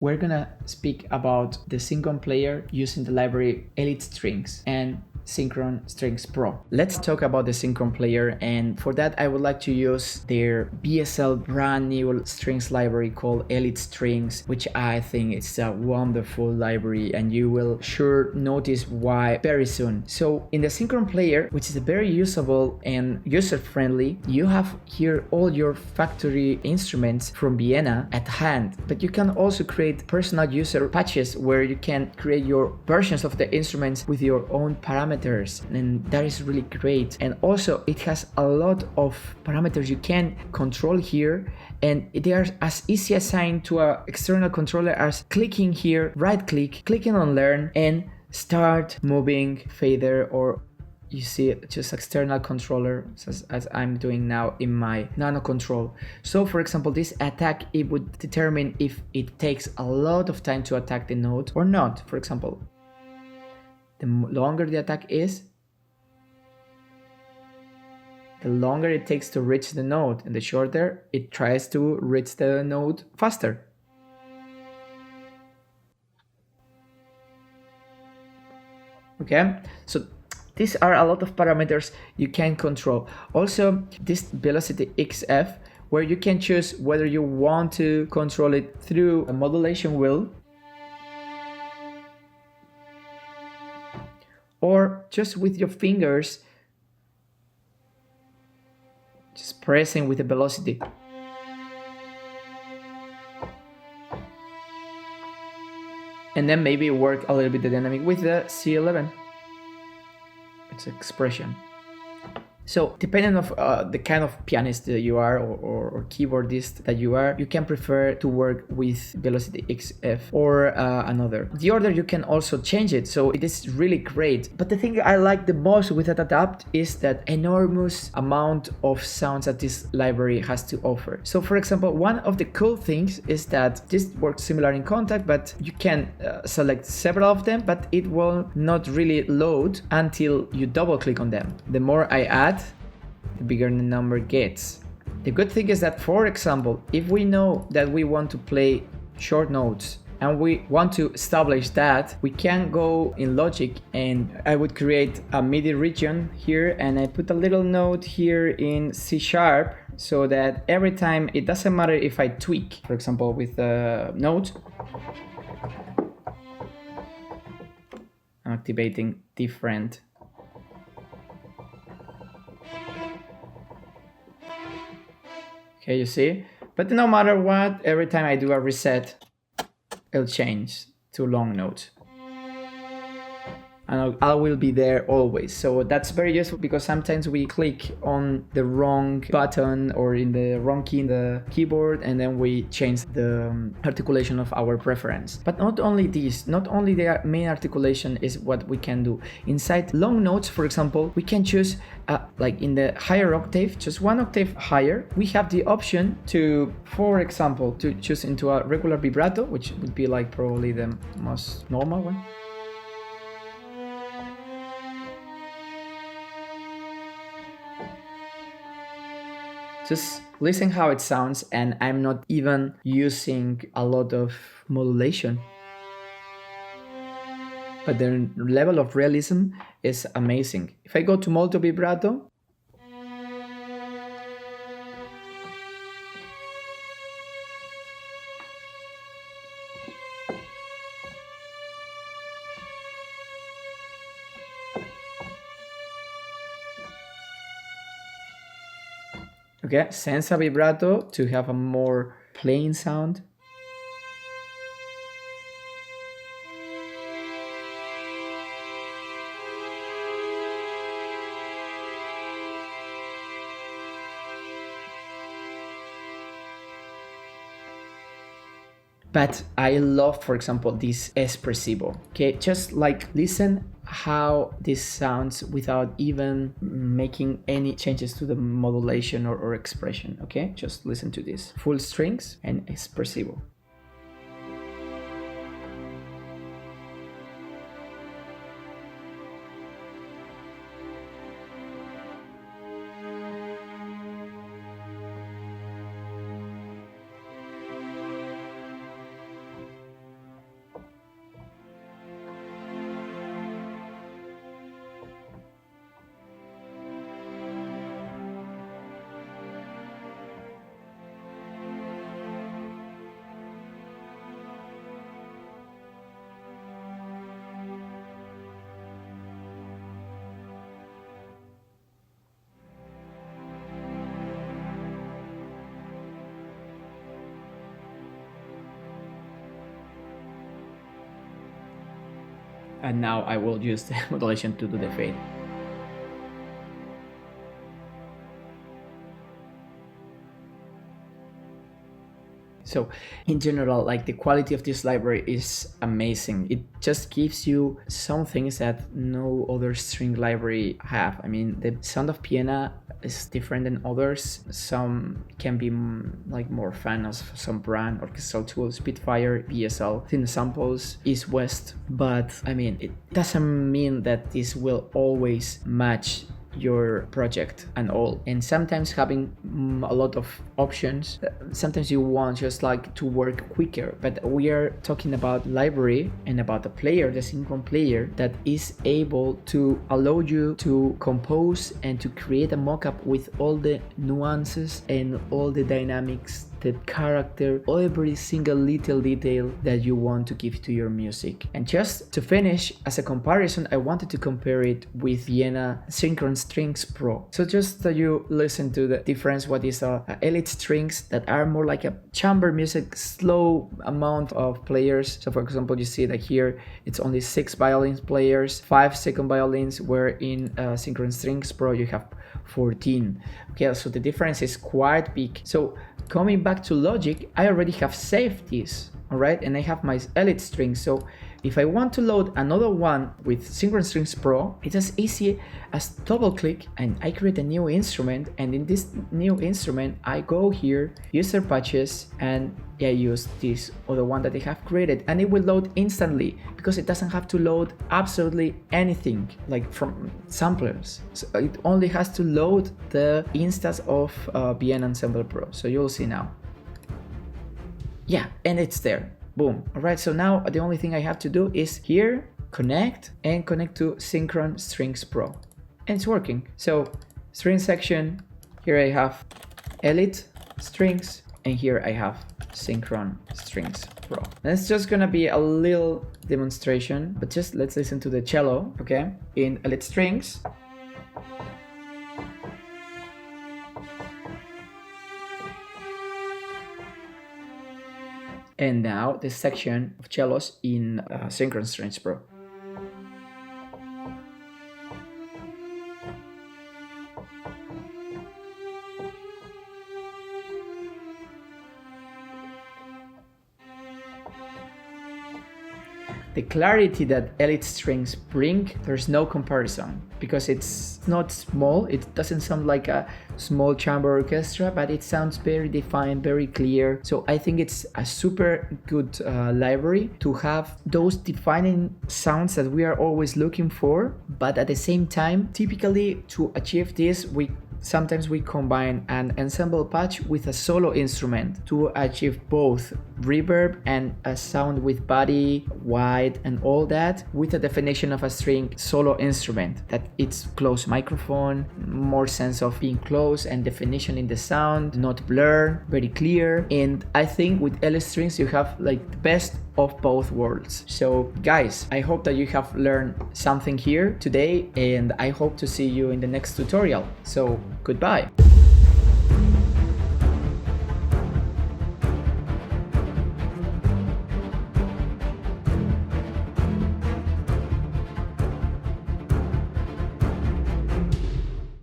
We're gonna speak about the Synchron Player using the library Elite Strings and Synchron Strings Pro. Let's talk about the Synchron Player, and for that I would like to use their VSL brand new strings library called Elite Strings, which I think is a wonderful library and you will sure notice why very soon. So in the Synchron Player, which is very usable and user-friendly, you have here all your factory instruments from Vienna at hand, but you can also create personal user patches where you can create your versions of the instruments with your own parameters, and that is really great. And also it has a lot of parameters you can control here, and they are as easy assigned to an external controller as clicking here, right click, clicking on learn, and start moving fader, or you see just external controller as I'm doing now in my nano control. So for example, this attack, it would determine if it takes a lot of time to attack the note or not. For example, the longer the attack is, the longer it takes to reach the note, and the shorter it tries to reach the note faster. Okay, so these are a lot of parameters you can control. Also, this velocity XF, where you can choose whether you want to control it through a modulation wheel or just with your fingers, just pressing with the velocity. And then maybe work a little bit the dynamic with the C11. It's expression. So depending on the kind of pianist that you are or keyboardist that you are, you can prefer to work with velocity XF or another. The order you can also change it, so it is really great. But the thing I like the most with that adapt is that enormous amount of sounds that this library has to offer. So for example, one of the cool things is that this works similar in Contact, but you can select several of them, but it will not really load until you double click on them. The more I add, the bigger the number gets. The good thing is that, for example, if we know that we want to play short notes and we want to establish that, we can go in Logic and I would create a MIDI region here, and I put a little note here in C sharp, so that every time, it doesn't matter if I tweak, for example, with a note, I'm activating different. Okay, you see? But no matter what, every time I do a reset, it'll change to long notes. And I will be there always. So that's very useful, because sometimes we click on the wrong button or in the wrong key in the keyboard, and then we change the articulation of our preference. But not only this, not only the main articulation is what we can do. Inside long notes, for example, we can choose like in the higher octave, just one octave higher, we have the option to, for example, to choose into a regular vibrato, which would be like probably the most normal one. Just listen how it sounds, and I'm not even using a lot of modulation. But the level of realism is amazing. If I go to molto vibrato, okay, senza vibrato to have a more plain sound. But I love, for example, this espressivo. Okay, just like listen how this sounds without even making any changes to the modulation or expression. Okay, just listen to this. Full strings and espressivo. And now I will use the modulation to do the fade. So in general, like, the quality of this library is amazing. It just gives you some things that no other string library have. I mean, the sound of piano is different than others. Some can be like more fan of some brand, orchestral tools, Spitfire, VSL, thin samples, East West. But I mean, it doesn't mean that this will always match your project and all. And sometimes having a lot of options, sometimes you want just like to work quicker. But we are talking about library and about the player, the Synchron Player, that is able to allow you to compose and to create a mockup with all the nuances and all the dynamics, the character, every single little detail that you want to give to your music. And just to finish, as a comparison, I wanted to compare it with Vienna Synchron Strings Pro. So just so you listen to the difference, what is Elite strings that are more like a chamber music, slow amount of players. So for example, you see that here it's only 6 violin players, 5 second violins, where in Synchron Strings Pro you have 14. Okay, so the difference is quite big. So coming back to Logic, I already have saved this, all right, and I have my Elite strings. So if I want to load another one with Synchron Strings Pro, it's as easy as double click and I create a new instrument. And in this new instrument, I go here, user patches, and I use this other one that I have created, and it will load instantly because it doesn't have to load absolutely anything like from samplers. So it only has to load the instance of BN Ensemble Pro. So you'll see now. Yeah, and it's there. Boom. All right, so now the only thing I have to do is here, connect to Synchron Strings Pro. And it's working. So string section, here I have Elite strings, and here I have Synchron Strings Pro. And it's just gonna be a little demonstration, but just let's listen to the cello, okay? In Elite strings. And now the section of cellos in Synchron Strings Pro. The clarity that Elite strings bring, there's no comparison, because it's not small. It doesn't sound like a small chamber orchestra, but it sounds very defined, very clear. So I think it's a super good library to have those defining sounds that we are always looking for. But at the same time, typically to achieve this, sometimes we combine an ensemble patch with a solo instrument to achieve both reverb and a sound with body, wide, and all that, with a definition of a string solo instrument, that it's close microphone, more sense of being close, and definition in the sound, not blur, very clear. And I think with L strings you have like the best of both worlds. So guys, I hope that you have learned something here today, and I hope to see you in the next tutorial. So goodbye.